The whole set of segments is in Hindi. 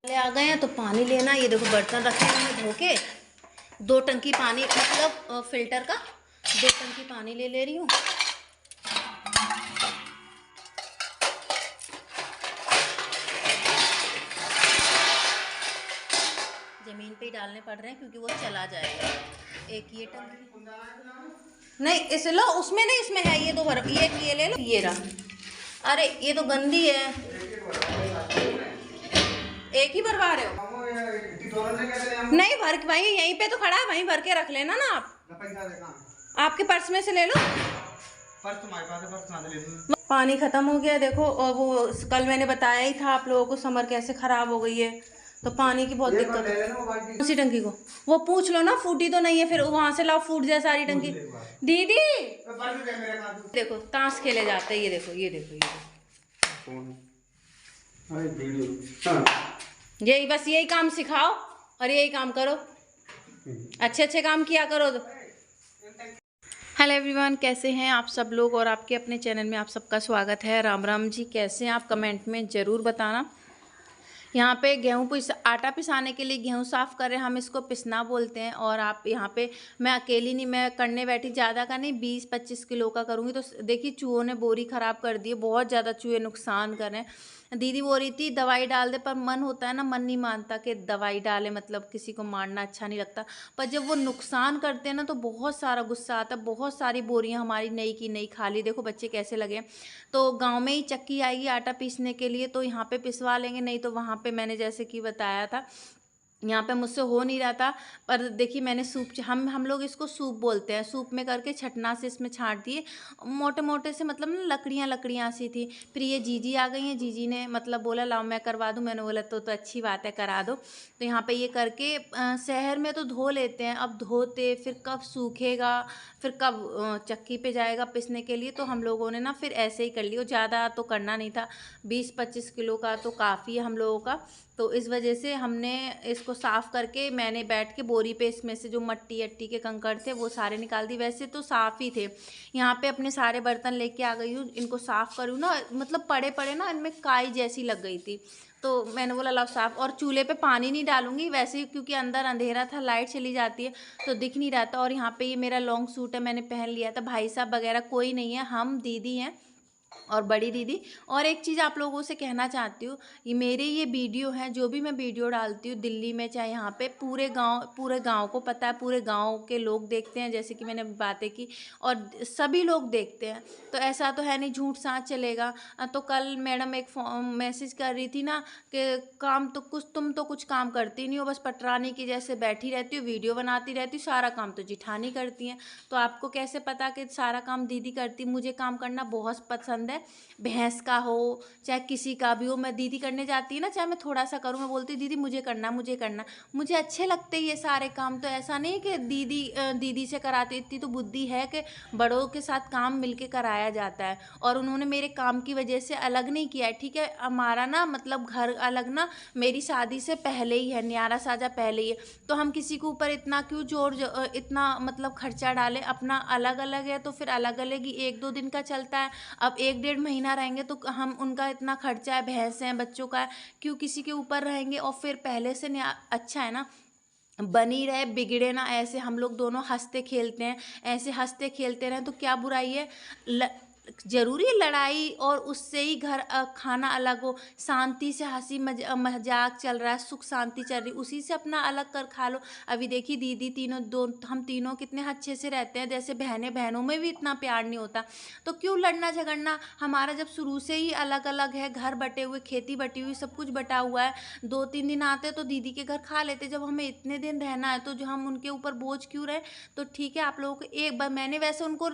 ले आ गए हैं तो पानी लेना। ये देखो बर्तन रखे हैं मैंने धो के। 2 टंकी पानी मतलब फिल्टर का 2 टंकी पानी ले रही हूँ। जमीन पे ही डालने पड़ रहे हैं क्योंकि वो चला जाएगा। एक ये टंकी नहीं, इसे लो, उसमें नहीं, इसमें है ये 2 भर, ये ले लो, ये रहा। अरे ये तो गंदी है। एक ही भरवा रहे हो? नहीं भर के भाई, यहीं पे तो खड़ा है, वहीं भर के रख लेना ना। आप आपके पर्स में से ले लो। पर्स तुम्हारे पास है, पर्स कहाँ से ले लूं? पानी खत्म हो गया देखो। और वो कल मैंने बताया ही था आप लोगों को समर कैसे खराब हो गई है, तो पानी की बहुत दिक्कत है। उसी टंकी को वो पूछ लो ना, फूटी तो नहीं है, फिर वहां से लाओ, फूट जाए सारी टंकी। दीदी देखो ताश खेले जाते हैं। ये देखो ये देखो ये देखो, यही बस यही काम सिखाओ और यही काम करो, अच्छे अच्छे काम किया करो। हेलो एवरीवन, कैसे हैं आप सब लोग, और आपके अपने चैनल में आप सबका स्वागत है। राम राम जी, कैसे हैं आप कमेंट में ज़रूर बताना। यहाँ पे गेहूँ आटा पिसाने के लिए गेहूँ साफ़ कर रहे हैं, हम इसको पिसना बोलते हैं। और आप यहाँ पे मैं अकेली नहीं, मैं करने बैठी, ज़्यादा का नहीं 20-25 किलो का करूँगी। तो देखिए चूहों ने बोरी ख़राब कर दी है, बहुत ज़्यादा चूहे नुकसान कर रहे हैं। दीदी बोल रही थी दवाई डाल दे, पर मन होता है ना, मन नहीं मानता कि दवाई डाले, मतलब किसी को मारना अच्छा नहीं लगता। पर जब वो नुकसान करते हैं ना तो बहुत सारा गुस्सा आता है। बहुत सारी बोरियां हमारी नई की नई खाली, देखो बच्चे कैसे लगे। तो गांव में ही चक्की आएगी आटा पीसने के लिए, तो यहाँ पे पिसवा लेंगे, नहीं तो वहाँ पे मैंने जैसे कि बताया था, यहाँ पे मुझसे हो नहीं रहा था। पर देखिए मैंने सूप, हम लोग इसको सूप बोलते हैं, सूप में करके छटना से इसमें छाट दिए, मोटे मोटे से, मतलब ना लकड़ियाँ सी थी। फिर ये जीजी आ गई हैं, जीजी ने मतलब बोला लाओ मैं करवा दूँ। मैंने बोला तो अच्छी बात है, करा दो। तो यहाँ पे ये करके शहर में तो धो लेते हैं, अब धोते फिर कब सूखेगा, फिर कब चक्की पे जाएगा पिसने के लिए। तो हम लोगों ने ना फिर ऐसे ही कर लिया, ज़्यादा तो करना नहीं था, 20-25 किलो का तो काफ़ी है हम लोगों का। तो इस वजह से हमने इसको साफ़ करके, मैंने बैठ के बोरी पे इसमें से जो मट्टी अट्टी के कंकड़ थे वो सारे निकाल दी। वैसे तो साफ़ ही थे। यहाँ पे अपने सारे बर्तन लेके आ गई हूँ, इनको साफ़ करूँ ना, मतलब पड़े पड़े ना इनमें काई जैसी लग गई थी। तो मैंने बोला लाओ साफ़। और चूल्हे पे पानी नहीं डालूंगी वैसे ही, क्योंकि अंदर अंधेरा था, लाइट चली जाती है तो दिख नहीं रहा था। और यहाँ पे ये मेरा लॉन्ग सूट है, मैंने पहन लिया था। भाई साहब वगैरह कोई नहीं है, हम दीदी हैं और बड़ी दीदी। और एक चीज़ आप लोगों से कहना चाहती हूँ, ये मेरे ये वीडियो हैं, जो भी मैं वीडियो डालती हूँ दिल्ली में चाहे यहाँ पे, पूरे गांव को पता है, पूरे गांव के लोग देखते हैं, जैसे कि मैंने बातें की, और सभी लोग देखते हैं। तो ऐसा तो है नहीं झूठ साँच चलेगा। तो कल मैडम एक मैसेज कर रही थी ना कि काम तो कुछ, तुम तो कुछ काम करती नहीं हो, बस पटरानी की जैसे बैठी रहती हो, वीडियो बनाती रहती हो, सारा काम तो जिठानी करती हैं। तो आपको कैसे पता कि सारा काम दीदी करती? मुझे काम करना बहुत पसंद है, भैंस का हो चाहे किसी का भी हो, मैं दीदी करने जाती है ना, चाहे मैं थोड़ा सा करूँ, मैं बोलती दीदी मुझे करना, मुझे करना, मुझे अच्छे लगते ये सारे काम। तो ऐसा नहीं कि दीदी से कराती, इतनी तो बुद्धि है कि बड़ों के साथ काम मिलके कराया जाता है। और उन्होंने मेरे काम की वजह से अलग नहीं किया है, ठीक है। हमारा ना मतलब घर अलग ना मेरी शादी से पहले ही है, न्यारा साजा पहले ही है। तो हम किसी के ऊपर इतना क्यों इतना मतलब खर्चा डालें। अपना अलग अलग है तो फिर अलग अलग ही 1-2 दिन का चलता है। अब 1-1.5 महीना रहेंगे तो हम, उनका इतना खर्चा है, भैंस है, बच्चों का है, क्यों किसी के ऊपर रहेंगे। और फिर पहले से अच्छा है ना, बनी रहे, बिगड़े ना। ऐसे हम लोग दोनों हंसते खेलते हैं, ऐसे हंसते खेलते रहें तो क्या बुराई है। जरूरी है लड़ाई और उससे ही घर खाना अलग हो, शांति से हंसी मजाक चल रहा है, सुख शांति चल रही, उसी से अपना अलग कर खा लो। अभी देखिए दीदी तीनों, हम तीनों कितने अच्छे से रहते हैं, जैसे बहनें, बहनों में भी इतना प्यार नहीं होता, तो क्यों लड़ना झगड़ना। हमारा जब शुरू से ही अलग अलग है, घर बटे हुए, खेती बटी हुई, सब कुछ बटा हुआ है। 2-3 दिन आते तो दीदी के घर खा लेते, जब हमें इतने दिन रहना है तो जो हम उनके ऊपर बोझ क्यों रहे। तो ठीक है, आप लोगों को एक बार मैंने वैसे उनको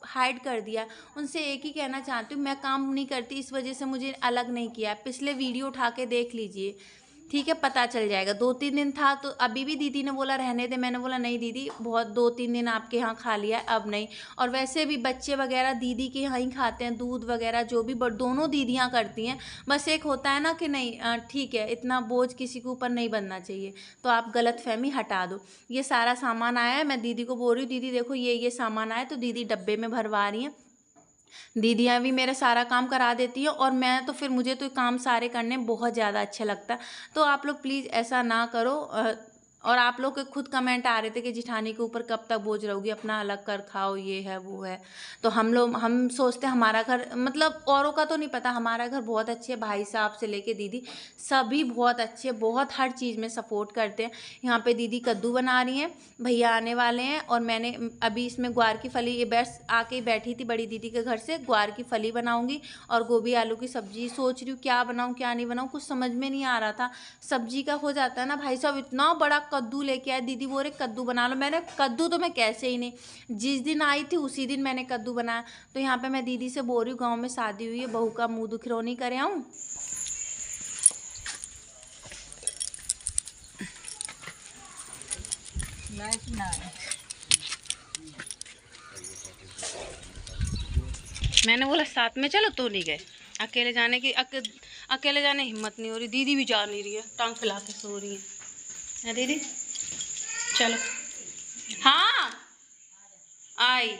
हाइड कर दिया, उनसे एक ही कहना चाहती हूँ, मैं काम नहीं करती इस वजह से मुझे अलग नहीं किया। पिछले वीडियो उठा के देख लीजिए, ठीक है, पता चल जाएगा। 2-3 दिन था तो अभी भी दीदी ने बोला रहने दे, मैंने बोला नहीं दीदी, बहुत 2-3 दिन आपके यहाँ खा लिया, अब नहीं। और वैसे भी बच्चे वगैरह दीदी के यहाँ ही खाते हैं, दूध वगैरह जो भी दोनों दीदियाँ करती हैं। बस एक होता है ना कि नहीं ठीक है, इतना बोझ किसी के ऊपर नहीं बनना चाहिए। तो आप गलत फहमी हटा दो। ये सारा सामान आया है, मैं दीदी को बोल रही हूँ दीदी देखो ये सामान आया, तो दीदी डब्बे में भरवा रही हैं। दीदियाँ भी मेरा सारा काम करा देती हैं और मैं तो फिर मुझे तो काम सारे करने बहुत ज़्यादा अच्छा लगता है। तो आप लोग प्लीज़ ऐसा ना करो। और आप लोग के खुद कमेंट आ रहे थे कि जिठानी के ऊपर कब तक बोझ रहोगी, अपना अलग कर खाओ, ये है वो है। तो हम सोचते हैं हमारा घर, मतलब औरों का तो नहीं पता, हमारा घर बहुत अच्छे, भाई साहब से लेके दीदी सभी बहुत अच्छे, बहुत हर चीज़ में सपोर्ट करते हैं। यहाँ पे दीदी कद्दू बना रही हैं, भैया आने वाले हैं और मैंने अभी इसमें ग्वार की फली, ये आके बैठी थी बड़ी दीदी के घर से, ग्वार की फली बनाऊंगी और गोभी आलू की सब्जी। सोच रही हूँ क्या बनाऊँ क्या नहीं बनाऊँ, कुछ समझ में नहीं आ रहा था। सब्जी का हो जाता है ना। भाई साहब इतना बड़ा कद्दू लेके आए, दीदी बोल रहे कद्दू बना लो। मैंने कद्दू तो मैं कैसे ही नहीं, जिस दिन आई थी उसी दिन मैंने कद्दू बनाया। तो यहाँ पे मैं दीदी से बोल रही हूँ गाँव में शादी हुई है, बहू का मुँह दुखरौनी करे आऊँ। मैंने बोला साथ में चलो, तो नहीं गए। अकेले जाने की अकेले जाने हिम्मत नहीं हो रही। दीदी भी जा नहीं रही है, टांग फैला के सो रही है दीदी। चलो हाँ आई।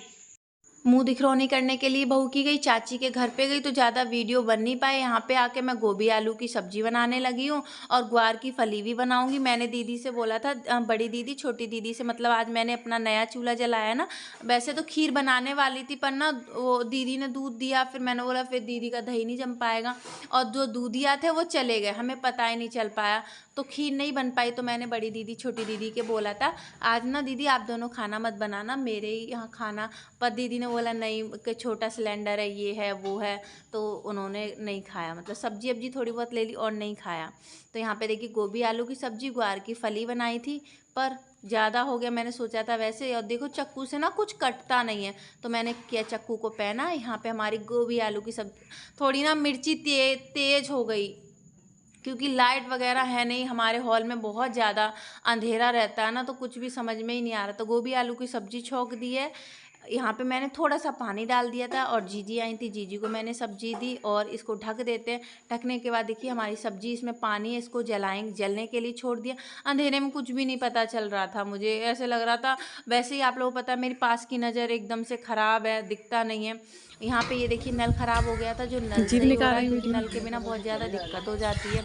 मुंह दिखरौनी करने के लिए बहू की गई, चाची के घर पे गई तो ज़्यादा वीडियो बन नहीं पाए। यहाँ पे आके मैं गोभी आलू की सब्जी बनाने लगी हूँ और ग्वार की फली भी बनाऊंगी। मैंने दीदी से बोला था, बड़ी दीदी छोटी दीदी से, मतलब आज मैंने अपना नया चूल्हा जलाया ना। वैसे तो खीर बनाने वाली थी पर ना वो दीदी ने दूध दिया, फिर मैंने बोला फिर दीदी का दही नहीं जम पाएगा, और जो दूधिया थे वो चले गए, हमें पता ही नहीं चल पाया तो खीर नहीं बन पाई। तो मैंने बड़ी दीदी छोटी दीदी के बोला था आज ना दीदी आप दोनों खाना मत बनाना, मेरे ही यहाँ खाना। पर दीदी ने बोला नहीं कि छोटा सिलेंडर है, ये है वो है, तो उन्होंने नहीं खाया, मतलब सब्जी अब्जी थोड़ी बहुत ले ली और नहीं खाया। तो यहाँ पे देखिए गोभी आलू की सब्जी, ग्वार की फली बनाई थी पर ज़्यादा हो गया, मैंने सोचा था वैसे। और देखो चक्कू से ना कुछ कटता नहीं है, तो मैंने किया चक्कू को पहना। यहाँ पे हमारी गोभी आलू की सब्जी, थोड़ी ना मिर्ची तेज हो गई क्योंकि लाइट वगैरह है नहीं हमारे हॉल में, बहुत ज़्यादा अंधेरा रहता है ना, तो कुछ भी समझ में ही नहीं आ रहा। तो गोभी आलू की सब्जी छौंक दी है। यहाँ पे मैंने थोड़ा सा पानी डाल दिया था और जीजी आई थी, जीजी को मैंने सब्जी दी और इसको ढक देते हैं। ढकने के बाद देखिए हमारी सब्जी, इसमें पानी है, इसको जलने के लिए छोड़ दिया। अंधेरे में कुछ भी नहीं पता चल रहा था, मुझे ऐसे लग रहा था। वैसे ही आप लोगों को पता है मेरी पास की नज़र एकदम से ख़राब है, दिखता नहीं है। यहाँ पे ये देखिए नल ख़राब हो गया था, जो नल सही हो रहा है क्योंकि नल के बिना बहुत ज़्यादा दिक्कत हो जाती है।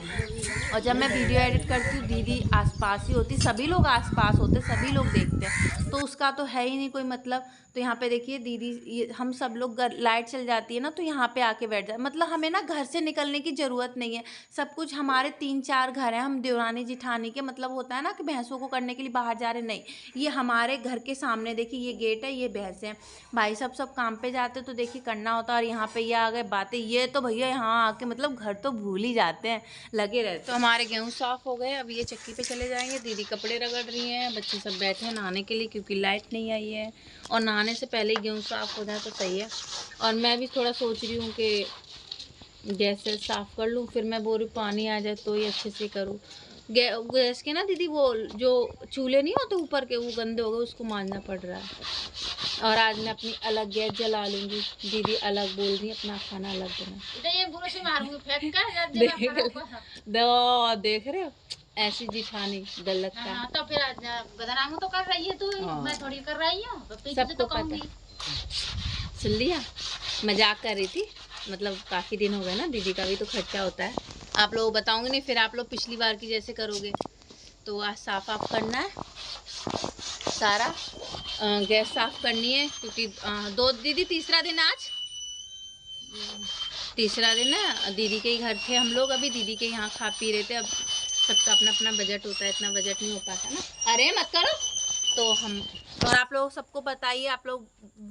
और जब मैं वीडियो एडिट करती हूँ दीदी आसपास ही होती, सभी लोग आसपास होते, सभी लोग देखते हैं, तो उसका तो है ही नहीं कोई मतलब। तो यहाँ पे देखिए दीदी, हम सब लोग लाइट चल जाती है ना तो यहाँ पे आके बैठ जाए, मतलब हमें ना घर से निकलने की ज़रूरत नहीं है। सब कुछ हमारे 3-4 घर हैं, हम देवरानी जिठानी के, मतलब होता है ना कि भैंसों को करने के लिए बाहर जा रहे, नहीं, ये हमारे घर के सामने देखिए ये गेट है, ये भैंस है। भाई सब काम पे जाते तो देखिए करना होता है, और यहाँ पे ये आ गए बातें, ये तो भैया यहाँ आके मतलब घर तो भूल ही जाते हैं, लगे रहते। तो हमारे गेहूँ साफ़ हो गए, अब ये चक्की पे चले जाएंगे। दीदी कपड़े रगड़ रही हैं, बच्चे सब बैठे हैं नहाने के लिए क्योंकि लाइट नहीं आई है, और नहाने से पहले ही गेहूँ साफ़ हो जाए तो सही है। और मैं भी थोड़ा सोच रही हूँ कि गैस साफ़ कर लूँ, फिर मैं बोल रही पानी आ जाए तो ही अच्छे से करूँ। गैस के ना दीदी वो जो चूल्हे नहीं होते ऊपर के, वो गंदे हो गए, उसको मांजना पड़ रहा है। और आज मैं अपनी अलग गैस जला लूँगी, दीदी अलग बोल रही है अपना खाना अलग बना। देख रहे हो ऐसी जिठानी डर लगता है। तो फिर बदनाम तो कर रही है तू, मैं थोड़ी कर रही हूँ, सबको पता। सुन लिया, मजाक कर रही थी, मतलब काफ़ी दिन हो गए ना, दीदी का भी तो खर्चा होता है। आप लोग बताऊंगी नहीं, फिर आप लोग पिछली बार की जैसे करोगे। तो आज साफ करना है सारा, गैस साफ करनी है क्योंकि दीदी तीसरा दिन, आज तीसरा दिन है। दीदी के ही घर थे हम लोग, अभी दीदी के यहाँ खा पी रहे थे। अब सबका अपना अपना बजट होता है, इतना बजट नहीं हो पाता ना, अरे मत करो। तो हम, और आप लोग सबको बताइए, आप लोग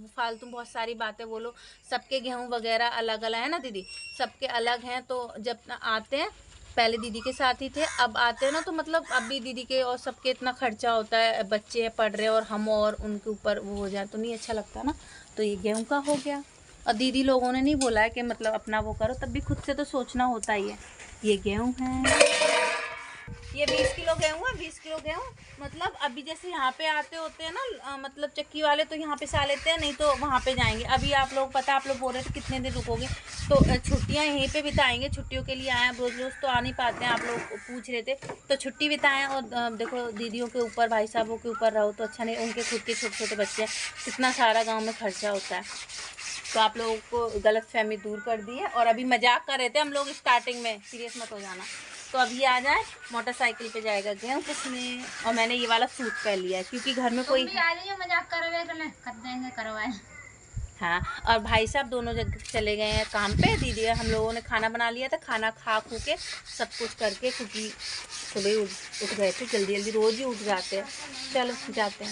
फालतू बहुत सारी बातें बोलो। सबके गेहूँ वगैरह अलग अलग है ना दीदी, सबके अलग हैं। तो जब आते हैं, पहले दीदी के साथ ही थे, अब आते हैं ना, तो मतलब अभी दीदी के और सबके इतना खर्चा होता है, बच्चे पढ़ रहे और हम, और उनके ऊपर वो हो जाए तो नहीं अच्छा लगता ना। तो ये गेहूँ का हो गया, और दीदी लोगों ने नहीं बोला है कि मतलब अपना वो करो, तब भी खुद से तो सोचना होता ही है। ये गेहूँ है, ये 20 किलो गेहूँ है, 20 किलो गेहूँ। मतलब अभी जैसे यहाँ पे आते होते हैं ना, मतलब चक्की वाले, तो यहाँ पे सा लेते हैं, नहीं तो वहाँ पे जाएंगे। अभी आप लोग पता, आप लोग बोल रहे थे कितने दिन रुकोगे, तो छुट्टियाँ यहीं पे बिताएंगे। छुट्टियों के लिए आए हैं, रोज़ रोज़ तो आ नहीं पाते हैं, आप लोग पूछ रहे थे, तो छुट्टी बिताएं। और देखो दीदियों के ऊपर, भाई साहबों के ऊपर रहो तो अच्छा नहीं, उनके खुद के छोटे छोटे बच्चे हैं, कितना सारा गाँव में खर्चा होता है। तो आप लोगों को गलतफहमी दूर कर दी है। और अभी मजाक कर रहे थे हम लोग स्टार्टिंग में, सीरियस मत हो जाना। तो अभी आ जाए, मोटरसाइकिल पे जाएगा गेहूँ पिसने, और मैंने ये वाला सूट पहन लिया है क्योंकि घर में कोई मजाक करवाए। हाँ, और भाई साहब दोनों जगह चले गए हैं काम पे। दीदी हम लोगों ने खाना बना लिया था, खाना खा खू के सब कुछ करके, क्योंकि सुबह उठ गए थे जल्दी जल्दी, रोज़ ही उठ जाते हैं। चलो जाते हैं।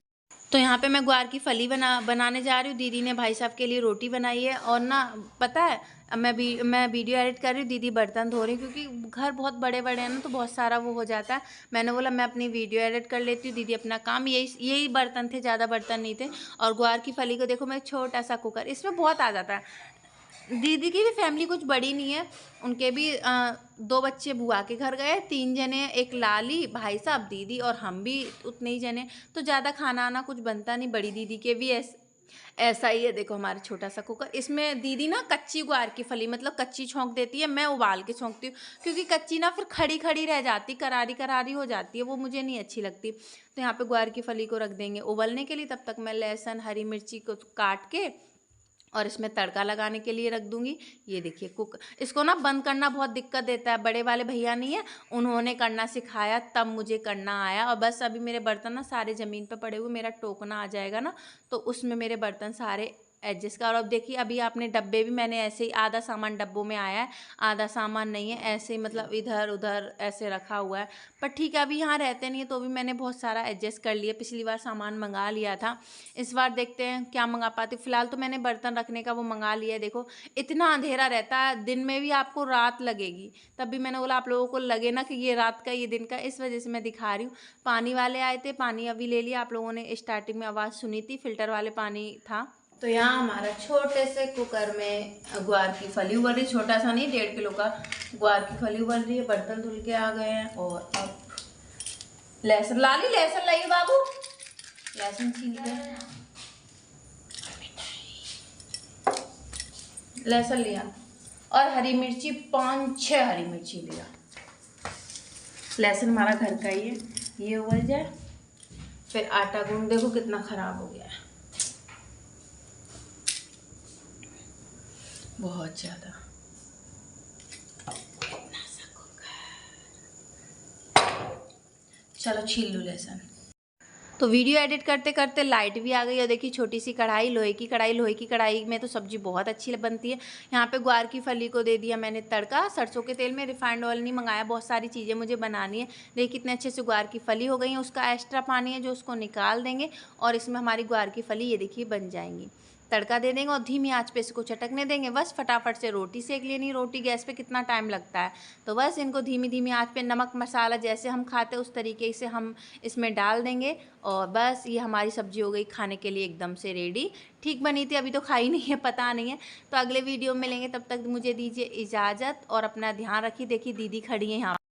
तो यहाँ पे मैं ग्वार की फली बनाने जा रही हूँ। दीदी ने भाई साहब के लिए रोटी बनाई है। और ना पता है, मैं वीडियो एडिट कर रही हूँ, दीदी बर्तन धो रही, क्योंकि घर बहुत बड़े बड़े हैं ना, तो बहुत सारा वो हो जाता है। मैंने बोला मैं अपनी वीडियो एडिट कर लेती हूँ, दीदी अपना काम। यही बर्तन थे, ज़्यादा बर्तन नहीं थे। और ग्वार की फली को देखो, मैं छोटा सा कुकर, इसमें बहुत आ जाता है। दीदी की भी फैमिली कुछ बड़ी नहीं है, उनके भी 2 बच्चे बुआ के घर गए, 3 जने, एक लाली, भाई साहब, दीदी और हम भी उतने ही जने। तो ज़्यादा खाना आना कुछ बनता नहीं। बड़ी दीदी के भी ऐसा ही है। देखो हमारा छोटा सा कुकर, इसमें दीदी ना कच्ची ग्वार की फली मतलब कच्ची छौंक देती है, मैं उबाल के छौंकती हूँ, क्योंकि कच्ची ना फिर खड़ी खड़ी रह जाती, करारी करारी हो जाती है, वो मुझे नहीं अच्छी लगती। तो यहाँ पे ग्वार की फली को रख देंगे उबलने के लिए। तब तक मैं लहसुन हरी मिर्ची को काट के और इसमें तड़का लगाने के लिए रख दूंगी। ये देखिए इसको ना बंद करना बहुत दिक्कत देता है। बड़े वाले भैया नहीं है, उन्होंने करना सिखाया, तब मुझे करना आया। और बस अभी मेरे बर्तन ना सारे ज़मीन पे पड़े हुए, मेरा टोकना आ जाएगा ना, तो उसमें मेरे बर्तन सारे एडजस्ट कर। और अब देखिए, अभी आपने डब्बे भी मैंने ऐसे ही, आधा सामान डब्बों में आया है, आधा सामान नहीं है, ऐसे ही मतलब इधर उधर ऐसे रखा हुआ है। पर ठीक है, अभी यहाँ रहते नहीं है, तो भी मैंने बहुत सारा एडजस्ट कर लिया। पिछली बार सामान मंगा लिया था, इस बार देखते हैं क्या मंगा पाती। फिलहाल तो मैंने बर्तन रखने का वो मंगा लिया है। देखो इतना अंधेरा रहता है, दिन में भी आपको रात लगेगी, तब भी मैंने बोला आप लोगों को लगे ना कि ये रात का ये दिन का, इस वजह से मैं दिखा रही हूँ। पानी वाले आए थे, पानी अभी ले लिया। आप लोगों ने स्टार्टिंग में आवाज़ सुनी थी, फिल्टर वाले पानी था। तो यहाँ हमारा छोटे से कुकर में ग्वार की फली उबल रही, छोटा सा नहीं, 1.5 किलो का ग्वार की फली उबल रही है। बर्तन धुल के आ गए हैं। और अब लहसुन लाली, लहसुन लाइए बाबू, लहसुन छील के, लहसुन लिया और हरी मिर्ची 5-6 हरी मिर्ची लिया। लहसुन हमारा घर का ही है। ये उबल जाए फिर आटा गूंद। देखो कितना खराब हो गया है, बहुत ज़्यादा। चलो छील लो लहसुन। तो वीडियो एडिट करते करते लाइट भी आ गई। और देखिए छोटी सी कढ़ाई, लोहे की कढ़ाई में तो सब्ज़ी बहुत अच्छी बनती है। यहाँ पे ग्वार की फली को दे दिया मैंने तड़का, सरसों के तेल में, रिफाइंड ऑयल नहीं मंगाया। बहुत सारी चीज़ें मुझे बनानी है। देखिए कितने अच्छे से ग्वार की फली हो गई है। उसका एक्स्ट्रा पानी है जो उसको निकाल देंगे, और इसमें हमारी ग्वार की फली ये देखिए बन जाएंगी। तड़का दे देंगे और धीमी आंच पे इसको चटकने देंगे। बस फटाफट से रोटी सेक लेनी। रोटी गैस पे कितना टाइम लगता है, तो बस इनको धीमी धीमी आंच पे नमक मसाला जैसे हम खाते उस तरीके से हम इसमें डाल देंगे। और बस ये हमारी सब्जी हो गई खाने के लिए एकदम से रेडी। ठीक बनी थी, अभी तो खाई नहीं है, पता नहीं है। तो अगले वीडियो में मिलेंगे, तब तक मुझे दीजिए इजाज़त और अपना ध्यान रखिए। देखिए दीदी खड़ी है यहाँ।